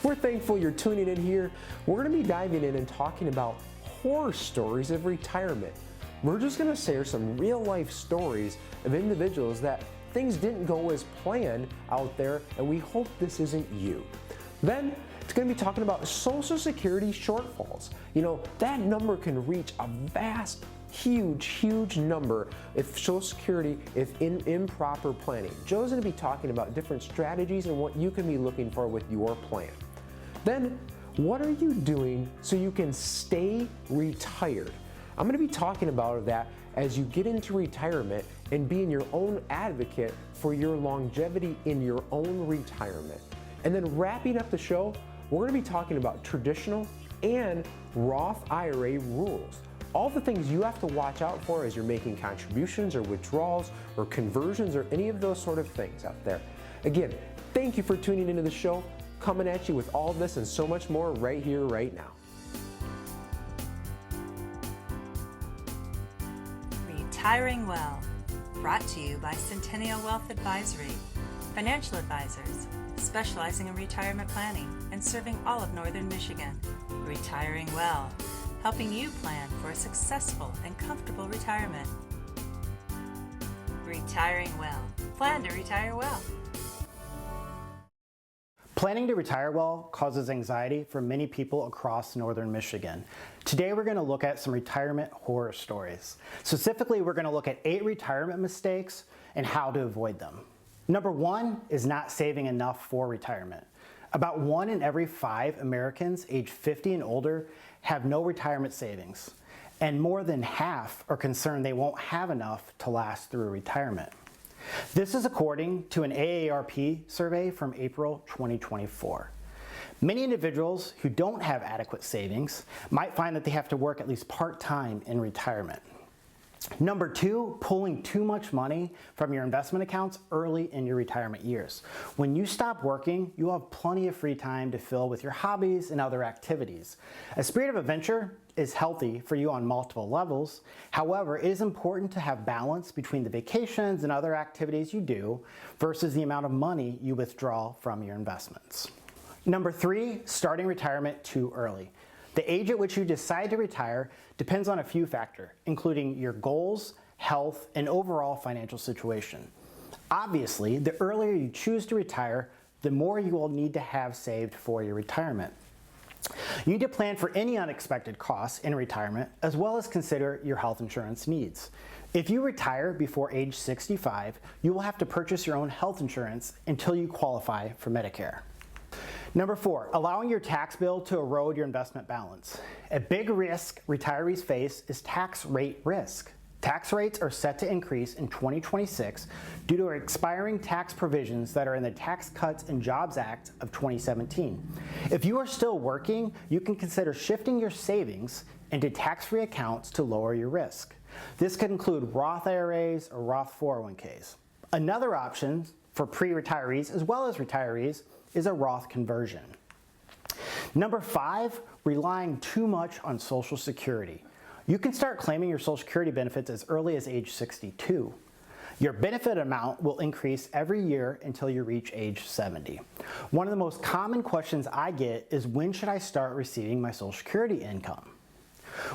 We're thankful you're tuning in here. We're going to be diving in and talking about horror stories of retirement. We're just going to share some real life stories of individuals that things didn't go as planned out there, and we hope this isn't you. Then it's going to be talking about Social Security shortfalls. You know, that number can reach a vast, huge number if Social Security, if in improper planning. Joe's going to be talking about different strategies and what you can be looking for with your plan. Then, what are you doing so you can stay retired? I'm going to be talking about that as you get into retirement and being your own advocate for your longevity in your own retirement. And then wrapping up the show, we're going to be talking about traditional and Roth IRA rules. All the things you have to watch out for as you're making contributions or withdrawals or conversions or any of those sort of things out there. Again, thank you for tuning into the show. Coming at you with all of this and so much more right here, right now. Retiring Well, brought to you by Centennial Wealth Advisory, financial advisors specializing in retirement planning and serving all of Northern Michigan. Retiring Well, helping you plan for a successful and comfortable retirement. Retiring Well, plan to retire well. Planning to retire well causes anxiety for many people across Northern Michigan. Today we're going to look at some retirement horror stories. Specifically, we're going to look at 8 retirement mistakes and how to avoid them. Number 1 is not saving enough for retirement. About 1 in every 5 Americans aged 50 and older have no retirement savings, and more than half are concerned they won't have enough to last through retirement. This is according to an AARP survey from April 2024. Many individuals who don't have adequate savings might find that they have to work at least part-time in retirement. Number 2, pulling too much money from your investment accounts early in your retirement years. When you stop working, you will have plenty of free time to fill with your hobbies and other activities. A spirit of adventure is healthy for you on multiple levels. However, it is important to have balance between the vacations and other activities you do versus the amount of money you withdraw from your investments. Number 3, starting retirement too early. The age at which you decide to retire depends on a few factors, including your goals, health, and overall financial situation. Obviously, the earlier you choose to retire, the more you will need to have saved for your retirement. You need to plan for any unexpected costs in retirement, as well as consider your health insurance needs. If you retire before age 65, you will have to purchase your own health insurance until you qualify for Medicare. Number 4, allowing your tax bill to erode your investment balance. A big risk retirees face is tax rate risk. Tax rates are set to increase in 2026 due to expiring tax provisions that are in the Tax Cuts and Jobs Act of 2017. If you are still working, you can consider shifting your savings into tax-free accounts to lower your risk. This could include Roth IRAs or Roth 401ks. Another option for pre-retirees as well as retirees is a Roth conversion. Number 5, relying too much on Social Security. You can start claiming your Social Security benefits as early as age 62. Your benefit amount will increase every year until you reach age 70. One of the most common questions I get is, when should I start receiving my Social Security income?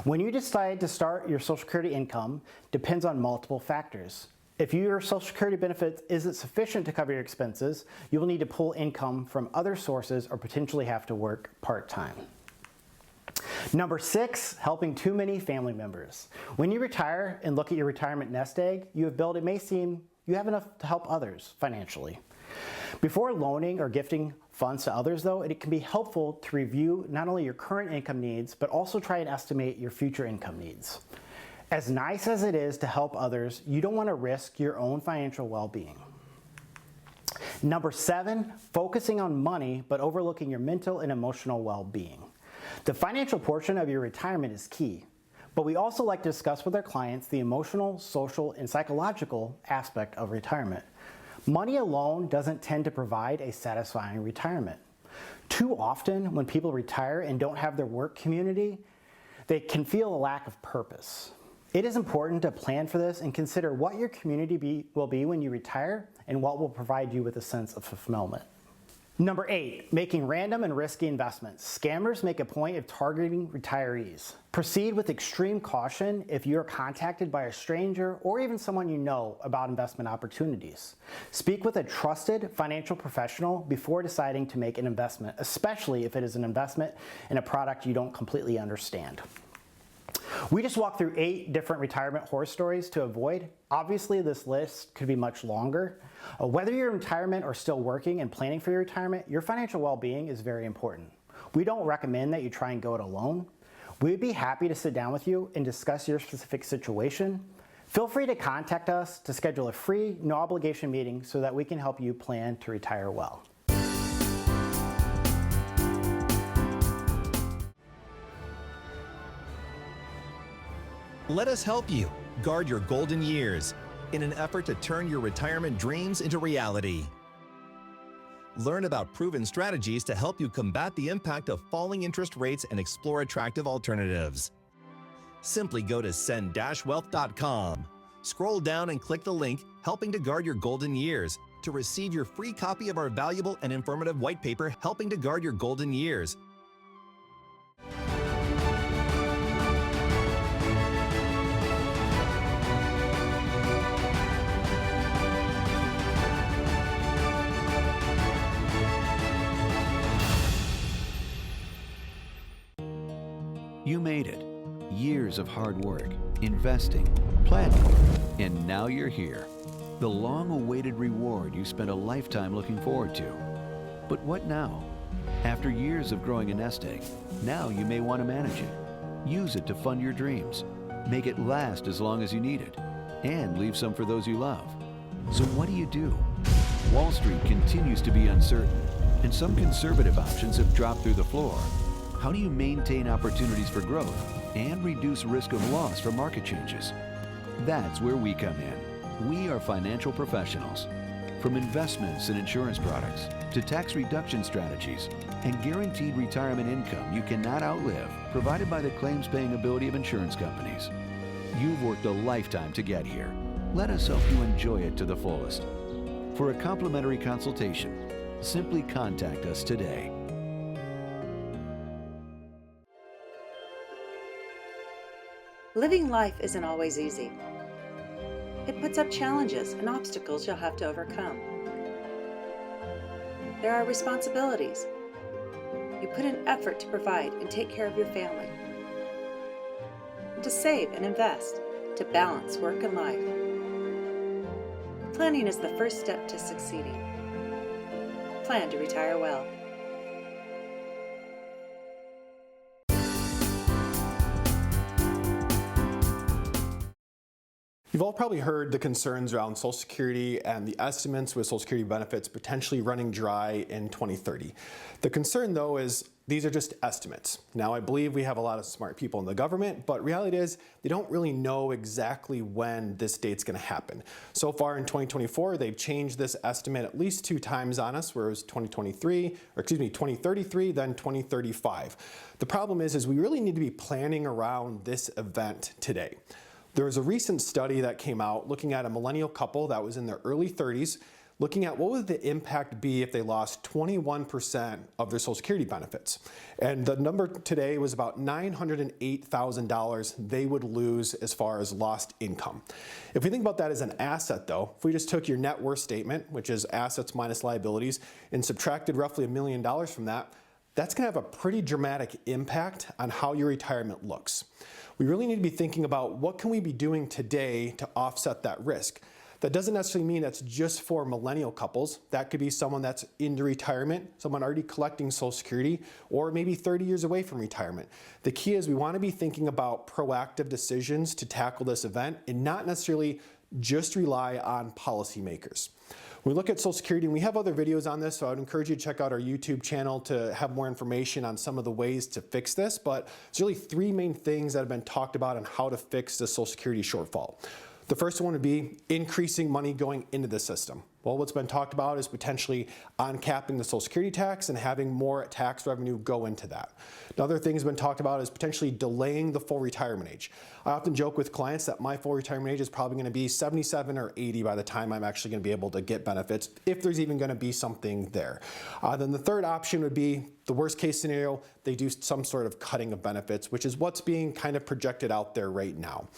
When you decide to start your Social Security income depends on multiple factors. If your Social Security benefit isn't sufficient to cover your expenses, you will need to pull income from other sources or potentially have to work part-time. Number 6, helping too many family members. When you retire and look at your retirement nest egg you have built, it may seem you have enough to help others financially. Before loaning or gifting funds to others, though, it can be helpful to review not only your current income needs, but also try and estimate your future income needs. As nice as it is to help others, you don't want to risk your own financial well-being. Number 7, focusing on money but overlooking your mental and emotional well-being. The financial portion of your retirement is key, but we also like to discuss with our clients the emotional, social, and psychological aspect of retirement. Money alone doesn't tend to provide a satisfying retirement. Too often, when people retire and don't have their work community, they can feel a lack of purpose. It is important to plan for this and consider what your community will be when you retire and what will provide you with a sense of fulfillment. Number 8, making random and risky investments. Scammers make a point of targeting retirees. Proceed with extreme caution if you are contacted by a stranger or even someone you know about investment opportunities. Speak with a trusted financial professional before deciding to make an investment, especially if it is an investment in a product you don't completely understand. We just walked through 8 different retirement horror stories to avoid. Obviously, this list could be much longer. Whether you're in retirement or still working and planning for your retirement, your financial well-being is very important. We don't recommend that you try and go it alone. We'd be happy to sit down with you and discuss your specific situation. Feel free to contact us to schedule a free, no obligation meeting so that we can help you plan to retire well. Let us help you guard your golden years in an effort to turn your retirement dreams into reality. Learn about proven strategies to help you combat the impact of falling interest rates and explore attractive alternatives. Simply go to send-wealth.com. Scroll down and click the link Helping to Guard Your Golden Years to receive your free copy of our valuable and informative white paper, Helping to Guard Your Golden Years. You made it. Years of hard work, investing, planning, and now you're here. The long-awaited reward you spent a lifetime looking forward to. But what now? After years of growing a nest egg, now you may want to manage it. Use it to fund your dreams. Make it last as long as you need it. And leave some for those you love. So what do? Wall Street continues to be uncertain, and some conservative options have dropped through the floor. How do you maintain opportunities for growth and reduce risk of loss from market changes? That's where we come in. We are financial professionals. From investments and insurance products to tax reduction strategies and guaranteed retirement income you cannot outlive, provided by the claims-paying ability of insurance companies. You've worked a lifetime to get here. Let us help you enjoy it to the fullest. For a complimentary consultation, simply contact us today. Living life isn't always easy. It puts up challenges and obstacles you'll have to overcome. There are responsibilities. You put in effort to provide and take care of your family, and to save and invest, to balance work and life. Planning is the first step to succeeding. Plan to retire well. You've all probably heard the concerns around Social Security and the estimates with Social Security benefits potentially running dry in 2030. The concern, though, is these are just estimates. Now, I believe we have a lot of smart people in the government, but reality is they don't really know exactly when this date's going to happen. So far in 2024, they've changed this estimate at least 2 times on us, where it was 2033, then 2035. The problem is we really need to be planning around this event today. There was a recent study that came out looking at a millennial couple that was in their early 30s, looking at what would the impact be if they lost 21% of their Social Security benefits. And the number today was about $908,000 they would lose as far as lost income. If we think about that as an asset, though, if we just took your net worth statement, which is assets minus liabilities, and subtracted roughly $1 million from that, that's going to have a pretty dramatic impact on how your retirement looks. We really need to be thinking about what can we be doing today to offset that risk. That doesn't necessarily mean that's just for millennial couples. That could be someone that's into retirement, someone already collecting Social Security, or maybe 30 years away from retirement. The key is we want to be thinking about proactive decisions to tackle this event and not necessarily just rely on policymakers. We look at Social Security, and we have other videos on this, so I would encourage you to check out our YouTube channel to have more information on some of the ways to fix this, but there's really 3 main things that have been talked about on how to fix the Social Security shortfall. The first one would be increasing money going into the system. Well, what's been talked about is potentially uncapping the Social Security tax and having more tax revenue go into that. Another thing that's been talked about is potentially delaying the full retirement age. I often joke with clients that my full retirement age is probably going to be 77 or 80 by the time I'm actually going to be able to get benefits, if there's even going to be something there. Then the third option would be the worst case scenario, they do some sort of cutting of benefits, which is what's being kind of projected out there right now.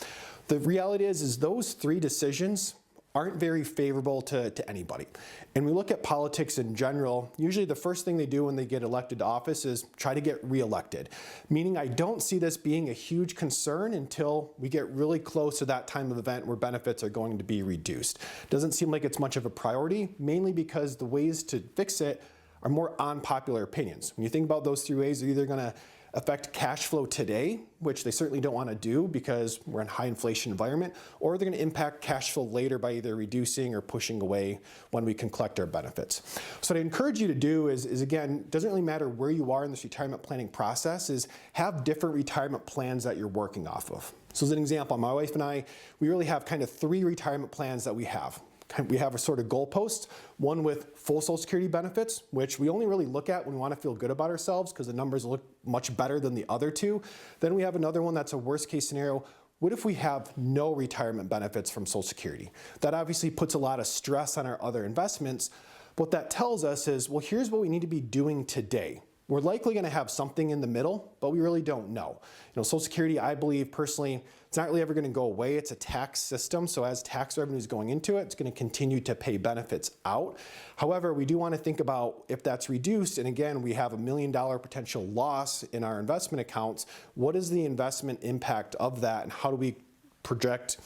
The reality is those three decisions aren't very favorable to anybody. And we look at politics in general, usually the first thing they do when they get elected to office is try to get reelected. Meaning I don't see this being a huge concern until we get really close to that time of event where benefits are going to be reduced. Doesn't seem like it's much of a priority, mainly because the ways to fix it are more unpopular opinions. When you think about those three ways, they're either gonna affect cash flow today, which they certainly don't want to do because we're in a high inflation environment, or they're going to impact cash flow later by either reducing or pushing away when we can collect our benefits. So what I encourage you to do is again, doesn't really matter where you are in this retirement planning process, is have different retirement plans that you're working off of. So as an example, my wife and I, we really have kind of three retirement plans that we have. We have a sort of goalpost, one with full Social Security benefits, which we only really look at when we want to feel good about ourselves because the numbers look much better than the other two. Then we have another one that's a worst case scenario. What if we have no retirement benefits from Social Security? That obviously puts a lot of stress on our other investments. What that tells us is, well, here's what we need to be doing today. We're likely going to have something in the middle, but we really don't know. Social Security, I believe personally, it's not really ever going to go away. It's a tax system, so as tax revenue is going into it, it's going to continue to pay benefits out. However, we do want to think about if that's reduced, and again, we have $1 million potential loss in our investment accounts, what is the investment impact of that, and how do we project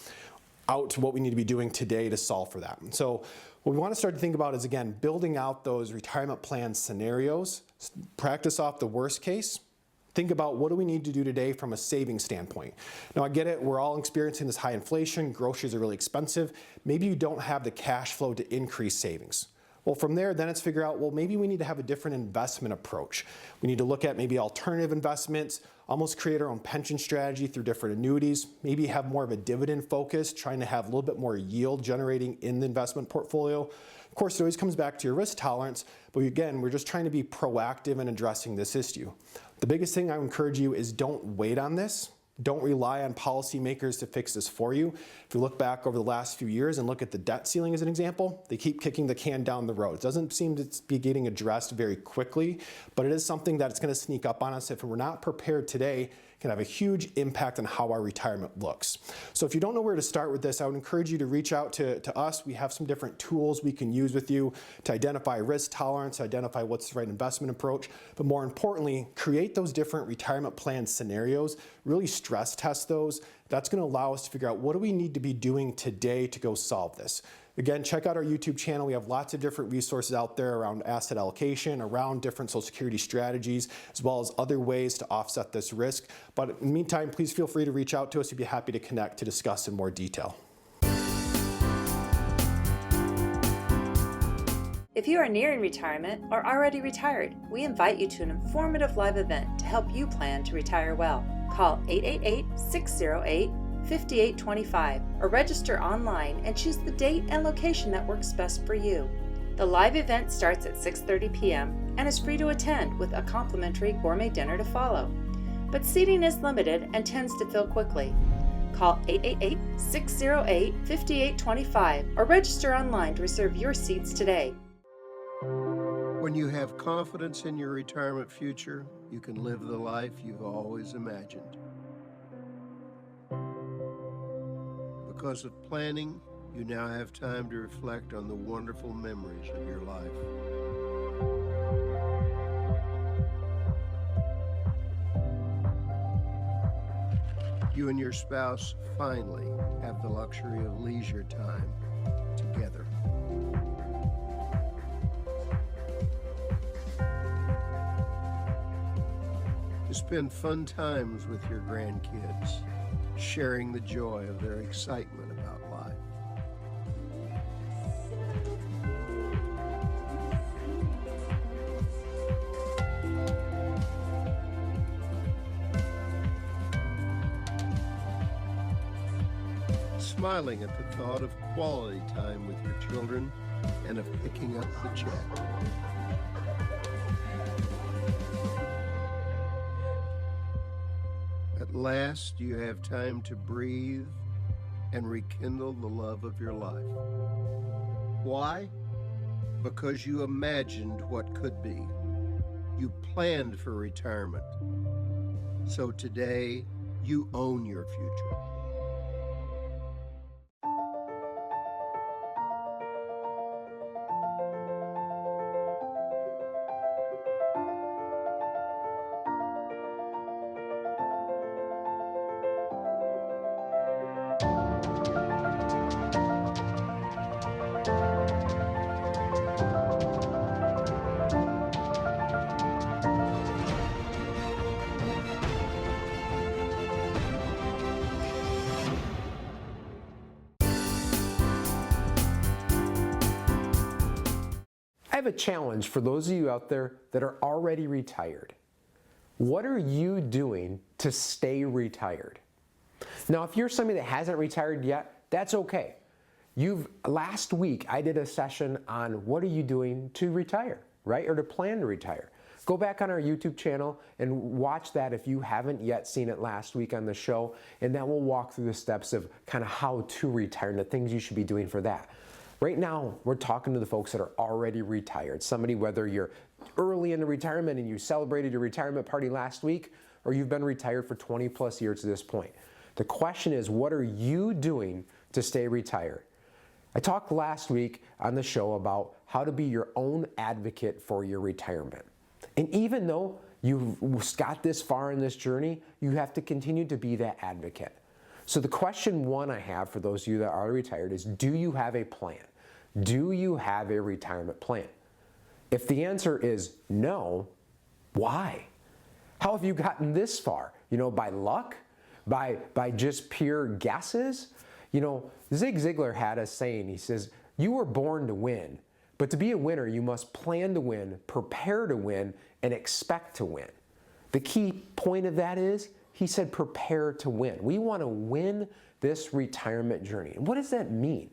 out to what we need to be doing today to solve for that? And so what we want to start to think about is, again, building out those retirement plan scenarios, practice off the worst case, think about what do we need to do today from a savings standpoint. Now I get it, we're all experiencing this high inflation, groceries are really expensive, maybe you don't have the cash flow to increase savings. Well, from there, then it's figure out, well, maybe we need to have a different investment approach. We need to look at maybe alternative investments, almost create our own pension strategy through different annuities, maybe have more of a dividend focus, trying to have a little bit more yield generating in the investment portfolio. Of course, it always comes back to your risk tolerance, but again, we're just trying to be proactive in addressing this issue. The biggest thing I would encourage you is don't wait on this. Don't rely on policymakers to fix this for you. If you look back over the last few years and look at the debt ceiling as an example, they keep kicking the can down the road. It doesn't seem to be getting addressed very quickly, but it is something that's going to sneak up on us. If we're not prepared today, it can have a huge impact on how our retirement looks. So if you don't know where to start with this, I would encourage you to reach out to us. We have some different tools we can use with you to identify risk tolerance, identify what's the right investment approach, but more importantly, create those different retirement plan scenarios, really stress test those. That's going to allow us to figure out what do we need to be doing today to go solve this. Again, check out our YouTube channel. We have lots of different resources out there around asset allocation, around different Social Security strategies, as well as other ways to offset this risk. But in the meantime, please feel free to reach out to us. We'd be happy to connect to discuss in more detail. If you are nearing retirement or already retired, we invite you to an informative live event to help you plan to retire well. Call 888-608-5825 or register online and choose the date and location that works best for you. The live event starts at 6:30 p.m. and is free to attend with a complimentary gourmet dinner to follow. But seating is limited and tends to fill quickly. Call 888-608-5825 or register online to reserve your seats today. When you have confidence in your retirement future, you can live the life you've always imagined. Because of planning, you now have time to reflect on the wonderful memories of your life. You and your spouse finally have the luxury of leisure time together. To spend fun times with your grandkids, sharing the joy of their excitement about life. smiling at the thought of quality time with your children and of picking up the check. At last, you have time to breathe and rekindle the love of your life. Why? Because you imagined what could be. You planned for retirement. So today, you own your future. I have a challenge for those of you out there that are already retired. What are you doing to stay retired? Now, if you're somebody that hasn't retired yet, that's okay. Last week, I did a session on what are you doing to retire, right? Or to plan to retire. Go back on our YouTube channel and watch that if you haven't yet seen it last week on the show, and that will walk through the steps of kind of how to retire and the things you should be doing for that. Right now, we're talking to the folks that are already retired. Somebody, whether you're early into retirement and you celebrated your retirement party last week, or you've been retired for 20 plus years to this point. The question is, what are you doing to stay retired? I talked last week on the show about how to be your own advocate for your retirement. And even though you've got this far in this journey, you have to continue to be that advocate. So the question one I have for those of you that are retired is, do you have a plan? Do you have a retirement plan? If the answer is no, why? How have you gotten this far? By luck? By just pure guesses? Zig Ziglar had a saying. He says, you were born to win, but to be a winner, you must plan to win, prepare to win, and expect to win. The key point of that is, he said, prepare to win. We want to win this retirement journey. And what does that mean?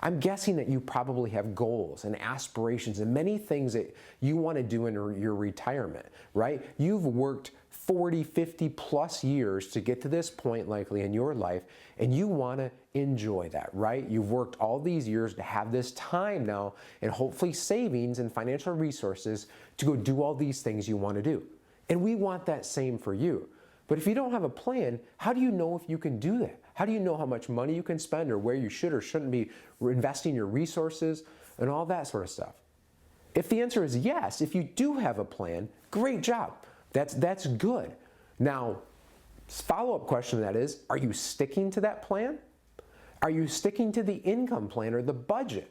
I'm guessing that you probably have goals and aspirations and many things that you want to do in your retirement, right? You've worked 40, 50 plus years to get to this point likely in your life, and you want to enjoy that, right? You've worked all these years to have this time now and hopefully savings and financial resources to go do all these things you want to do. And we want that same for you. But if you don't have a plan, how do you know if you can do that? How do you know how much money you can spend or where you should or shouldn't be investing your resources and all that sort of stuff? If the answer is yes, if you do have a plan, great job. That's good. Now, follow-up question to that is, are you sticking to that plan? Are you sticking to the income plan or the budget?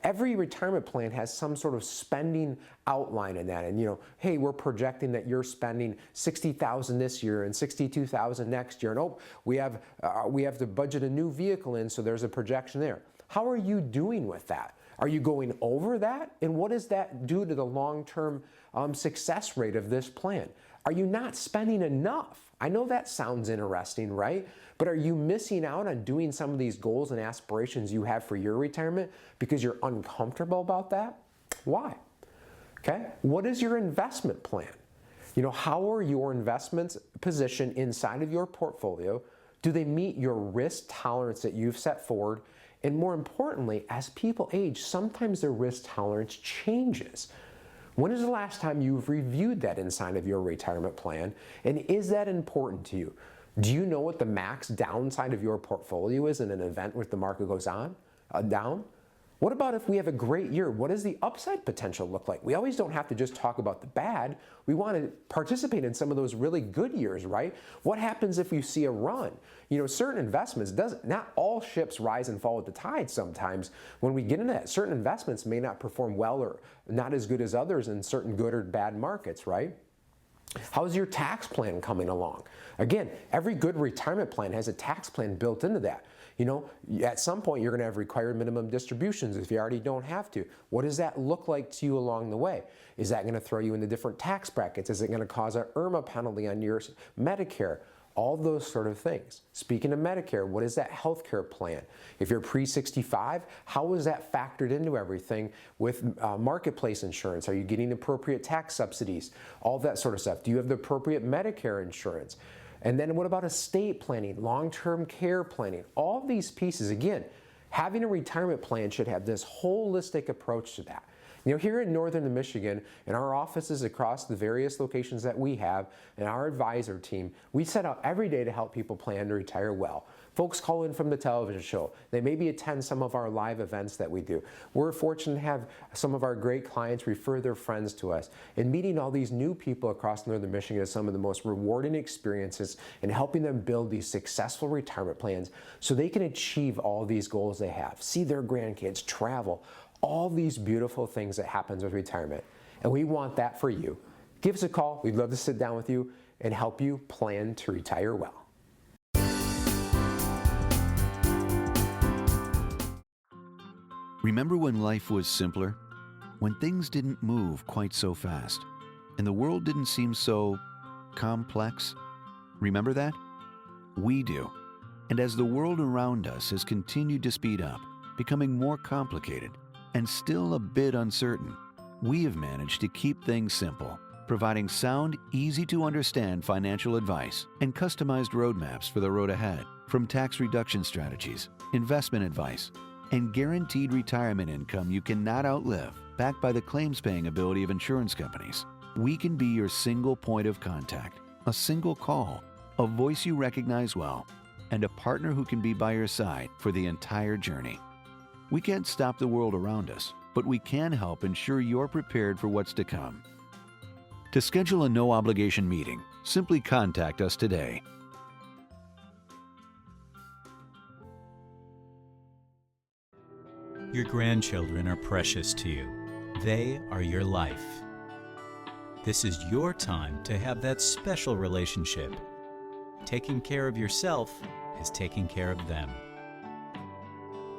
Every retirement plan has some sort of spending outline in that. And, hey, we're projecting that you're spending $60,000 this year and $62,000 next year. And we have to budget a new vehicle in, so there's a projection there. How are you doing with that? Are you going over that? And what does that do to the long-term success rate of this plan? Are you not spending enough? I know that sounds interesting, right? But are you missing out on doing some of these goals and aspirations you have for your retirement because you're uncomfortable about that? Why? Okay. What is your investment plan? How are your investments positioned inside of your portfolio? Do they meet your risk tolerance that you've set forward? And more importantly, as people age, sometimes their risk tolerance changes. When is the last time you've reviewed that inside of your retirement plan? And is that important to you? Do you know what the max downside of your portfolio is in an event where the market goes down? What about if we have a great year? What does the upside potential look like? We always don't have to just talk about the bad. We want to participate in some of those really good years, right? What happens if you see a run? Certain investments, not all ships rise and fall with the tide sometimes. When we get into that, certain investments may not perform well or not as good as others in certain good or bad markets, right? How's your tax plan coming along? Again, every good retirement plan has a tax plan built into that. At some point you're going to have required minimum distributions if you already don't have to. What does that look like to you along the way? Is that going to throw you into different tax brackets? Is it going to cause an IRMA penalty on your Medicare? all those sort of things. Speaking of Medicare, what is that healthcare plan? If you're pre-65, how is that factored into everything with marketplace insurance? Are you getting appropriate tax subsidies? All that sort of stuff. Do you have the appropriate Medicare insurance? And then what about estate planning, long-term care planning? All these pieces, again, having a retirement plan should have this holistic approach to that. You know, here in Northern Michigan, in our offices across the various locations that we have, and our advisor team, we set out every day to help people plan to retire well. Folks call in from the television show. They maybe attend some of our live events that we do. We're fortunate to have some of our great clients refer their friends to us. And meeting all these new people across Northern Michigan is some of the most rewarding experiences in helping them build these successful retirement plans so they can achieve all these goals they have, see their grandkids, travel, all these beautiful things that happens with retirement. And we want that for you. Give us a call. We'd love to sit down with you and help you plan to retire well. Remember when life was simpler? When things didn't move quite so fast and the world didn't seem so complex? Remember that? We do. And as the world around us has continued to speed up, becoming more complicated and still a bit uncertain, we have managed to keep things simple, providing sound, easy-to-understand financial advice and customized roadmaps for the road ahead, from tax reduction strategies, investment advice, and guaranteed retirement income you cannot outlive, backed by the claims-paying ability of insurance companies. We can be your single point of contact, a single call, a voice you recognize well, and a partner who can be by your side for the entire journey. We can't stop the world around us, but we can help ensure you're prepared for what's to come. To schedule a no-obligation meeting, simply contact us today. Your grandchildren are precious to you. They are your life. This is your time to have that special relationship. Taking care of yourself is taking care of them.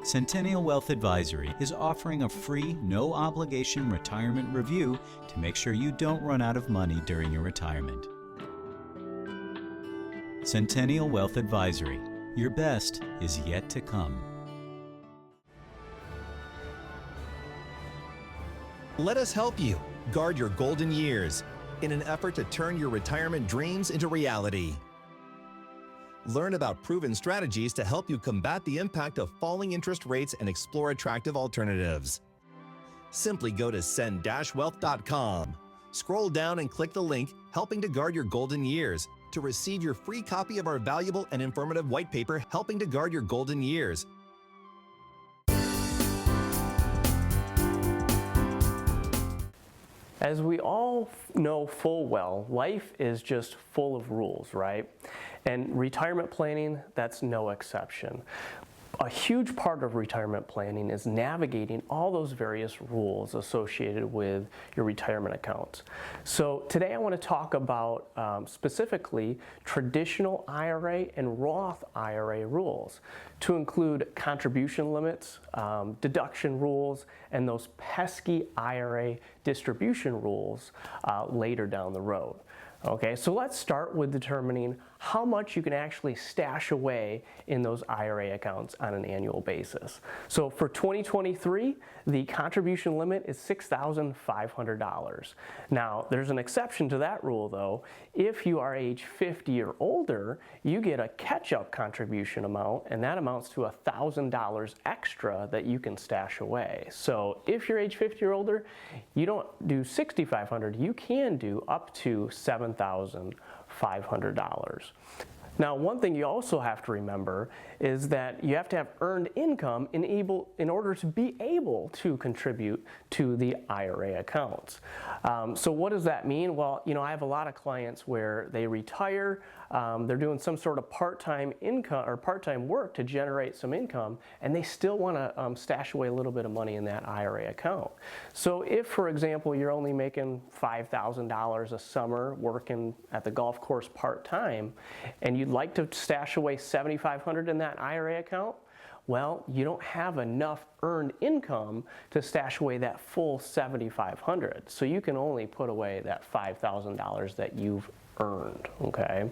Centennial Wealth Advisory is offering a free, no-obligation retirement review to make sure you don't run out of money during your retirement. Centennial Wealth Advisory. Your best is yet to come. Let us help you guard your golden years in an effort to turn your retirement dreams into reality. Learn about proven strategies to help you combat the impact of falling interest rates and explore attractive alternatives. Simply go to cend-wealth.com. Scroll down and click the link Helping to Guard Your Golden Years to receive your free copy of our valuable and informative white paper, Helping to Guard Your Golden Years. As we all know full well, life is just full of rules, right? And retirement planning, that's no exception. A huge part of retirement planning is navigating all those various rules associated with your retirement accounts. So today I want to talk about specifically traditional IRA and Roth IRA rules, to include contribution limits, deduction rules, and those pesky IRA distribution rules later down the road. Okay, so let's start with determining how much you can actually stash away in those IRA accounts on an annual basis. So for 2023, the contribution limit is $6,500. Now, there's an exception to that rule though. If you are age 50 or older, you get a catch-up contribution amount, and that amounts to $1,000 extra that you can stash away. So if you're age 50 or older, you don't do $6,500, you can do up to $7,500. Now, one thing you also have to remember is that you have to have earned income in order to be able to contribute to the IRA accounts. So what does that mean? Well, you know, I have a lot of clients where they retire, they're doing some sort of part-time income or part-time work to generate some income, and they still want to stash away a little bit of money in that IRA account. So if, for example, you're only making $5,000 a summer working at the golf course part-time, and you'd like to stash away $7,500 in that IRA account, well, you don't have enough earned income to stash away that full $7,500. So you can only put away that $5,000 that you've earned, okay?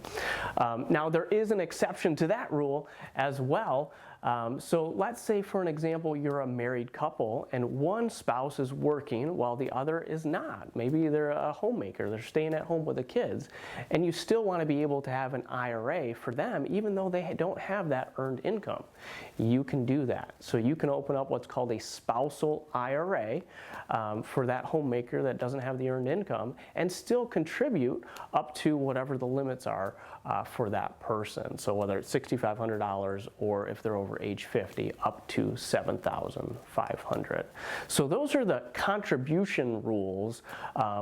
Now there is an exception to that rule as well. So let's say, for an example, you're a married couple and one spouse is working while the other is not. Maybe they're a homemaker, they're staying at home with the kids, and you still want to be able to have an IRA for them even though they don't have that earned income. You can do that. So you can open up what's called a spousal IRA for that homemaker that doesn't have the earned income and still contribute up to whatever the limits are for that person. So whether it's $6,500 or if they're over age 50, up to $7,500. So those are the contribution rules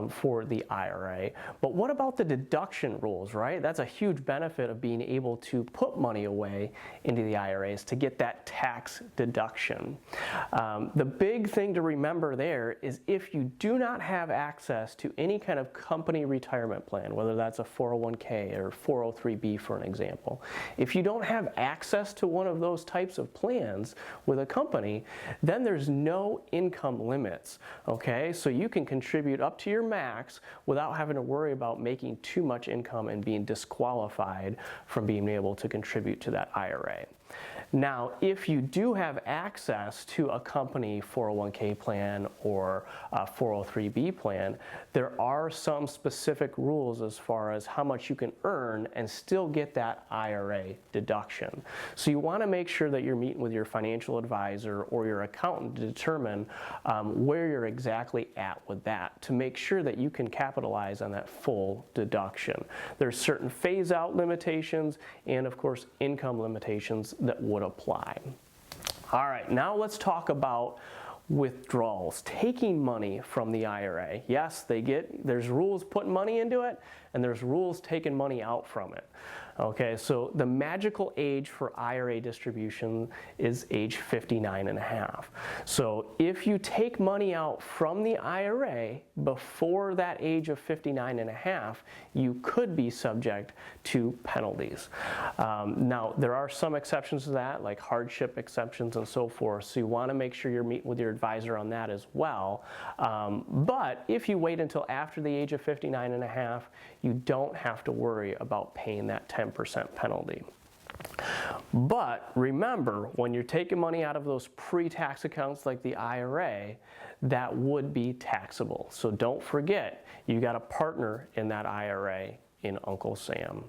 for the IRA. But what about the deduction rules, right? That's a huge benefit of being able to put money away into the IRAs to get that tax deduction. The big thing to remember there is if you do not have access to any kind of company retirement plan, whether that's a 401k or 403b for an example, if you don't have access to one of those types of plans with a company, then there's no income limits, okay? So you can contribute up to your max without having to worry about making too much income and being disqualified from being able to contribute to that IRA. Now, if you do have access to a company 401k plan or a 403b plan, there are some specific rules as far as how much you can earn and still get that IRA deduction. So you want to make sure that you're meeting with your financial advisor or your accountant to determine where you're exactly at with that to make sure that you can capitalize on that full deduction. There's certain phase-out limitations and, of course, income limitations that would apply. All right, now let's talk about withdrawals, taking money from the IRA. Yes, there's rules putting money into it, and there's rules taking money out from it. Okay, so the magical age for IRA distribution is age 59 and a half. So if you take money out from the IRA before that age of 59 and a half, you could be subject to penalties. Now, there are some exceptions to that, like hardship exceptions and so forth, so you want to make sure you're meeting with your advisor on that as well. But if you wait until after the age of 59 and a half, you don't have to worry about paying that 10% penalty. But remember, when you're taking money out of those pre-tax accounts like the IRA, that would be taxable. So don't forget, you got a partner in that IRA in Uncle Sam.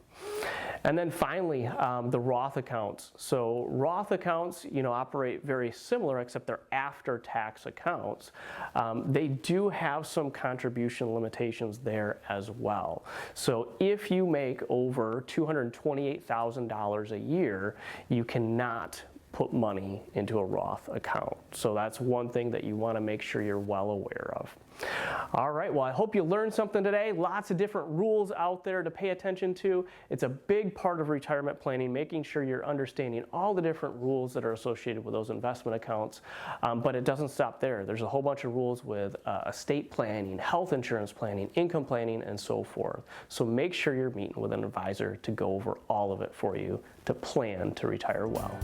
And then finally, the Roth accounts. So Roth accounts, operate very similar, except they're after-tax accounts. They do have some contribution limitations there as well. So if you make over $228,000 a year, you cannot put money into a Roth account. So that's one thing that you want to make sure you're well aware of. All right, well, I hope you learned something today. Lots of different rules out there to pay attention to. It's a big part of retirement planning, making sure you're understanding all the different rules that are associated with those investment accounts. But it doesn't stop there. There's a whole bunch of rules with estate planning, health insurance planning, income planning, and so forth. So make sure you're meeting with an advisor to go over all of it for you to plan to retire well.